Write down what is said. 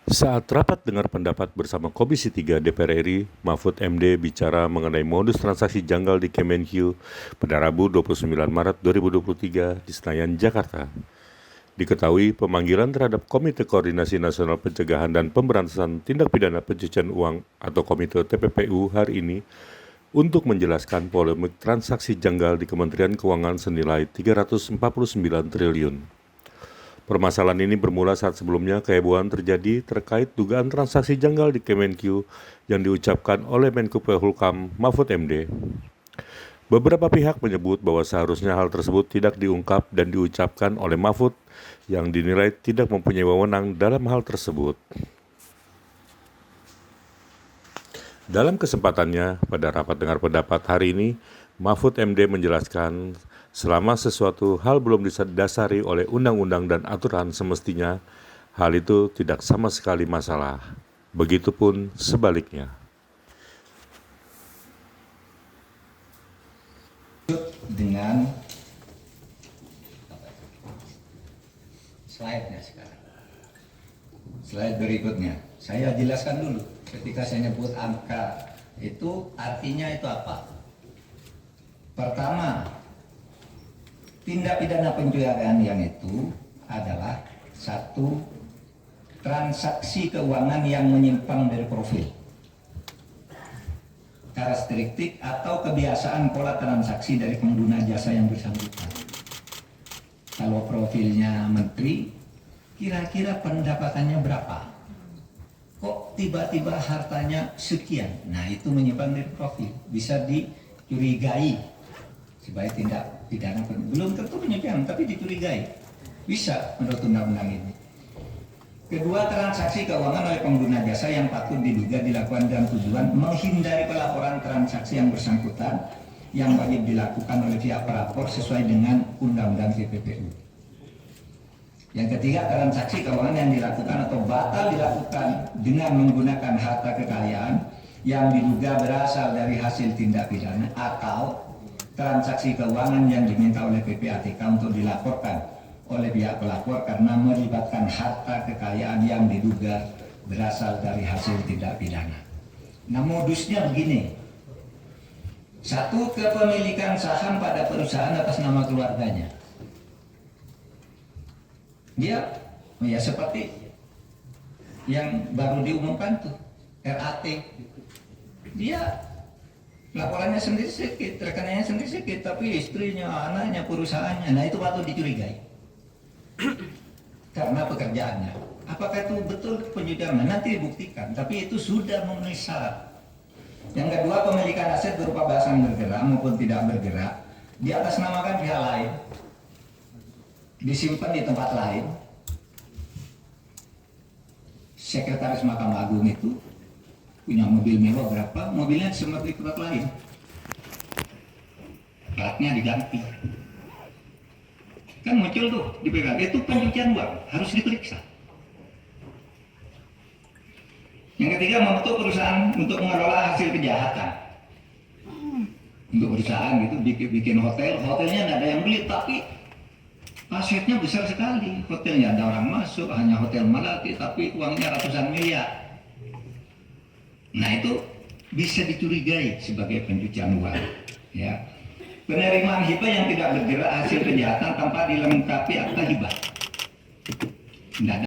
Saat rapat dengar pendapat bersama Komisi 3 DPR RI, Mahfud MD bicara mengenai modus transaksi janggal di Kemenq pada Rabu 29 Maret 2023 di Senayan, Jakarta. Diketahui pemanggilan terhadap Komite Koordinasi Nasional Pencegahan dan Pemberantasan Tindak Pidana Pencucian Uang atau Komite TPPU hari ini untuk menjelaskan polemik transaksi janggal di Kementerian Keuangan senilai 349 triliun. Permasalahan ini bermula saat sebelumnya kehebohan terjadi terkait dugaan transaksi janggal di Kemenq yang diucapkan oleh Menko Polhukam Mahfud MD. Beberapa pihak menyebut bahwa seharusnya hal tersebut tidak diungkap dan diucapkan oleh Mahfud yang dinilai tidak mempunyai wewenang dalam hal tersebut. Dalam kesempatannya pada rapat dengar pendapat hari ini, Mahfud MD menjelaskan selama sesuatu hal belum didasari oleh undang-undang dan aturan semestinya, hal itu tidak sama sekali masalah. Begitupun sebaliknya. Dengan slide-nya sekarang. Slide berikutnya. Saya jelaskan dulu. Ketika saya nyebut angka itu artinya itu apa? Pertama, tindak pidana pencucian yang itu adalah satu transaksi keuangan yang menyimpang dari profil, karakteristik atau kebiasaan pola transaksi dari pengguna jasa yang bersangkutan. Kalau profilnya menteri, kira-kira pendapatannya berapa? Kok tiba-tiba hartanya sekian? Nah, itu menyimpang dari profil, bisa dicurigai sebagai tindak pidana. Belum tentu penyimpanan, tapi dicurigai. Bisa menurut undang-undang ini. Kedua, transaksi keuangan oleh pengguna jasa yang patut diduga dilakukan dengan tujuan menghindari pelaporan transaksi yang bersangkutan yang wajib dilakukan oleh pihak pelapor sesuai dengan Undang-Undang TPPU. Yang ketiga, transaksi keuangan yang dilakukan atau batal dilakukan dengan menggunakan harta kekayaan yang diduga berasal dari hasil tindak pidana atau transaksi keuangan yang diminta oleh PPATK untuk dilaporkan oleh pihak pelapor karena melibatkan harta kekayaan yang diduga berasal dari hasil tindak pidana. Nah, modusnya begini. Satu, kepemilikan saham pada perusahaan atas nama keluarganya. Dia, ya seperti yang baru diumumkan tuh, RAT. Dia laporannya sendiri sedikit, rekanannya sendiri sedikit, tapi istrinya, anaknya, perusahaannya, nah itu patut dicurigai. Karena pekerjaannya. Apakah itu betul pencucian? Nanti dibuktikan, tapi itu sudah memenuhi syarat. Yang kedua, pemilikan aset berupa barang bergerak maupun tidak bergerak diatasnamakan pihak lain, disimpan di tempat lain. Sekretaris Mahkamah Agung itu punya mobil mewah berapa, mobilnya disimpan di tempat lain, platnya diganti. Kan muncul tuh di PKB, itu pencucian uang, harus diperiksa. Yang ketiga, membentuk perusahaan untuk mengelola hasil kejahatan. Untuk perusahaan gitu, bikin hotel, hotelnya tidak ada yang beli, tapi asetnya besar sekali. Hotelnya ada orang masuk, hanya hotel Melati, tapi uangnya ratusan miliar. Nah, itu bisa dicurigai sebagai pencucian uang. Ya. Penerimaan hibah yang tidak bergerak hasil kejahatan tanpa dilengkapi akta hibah.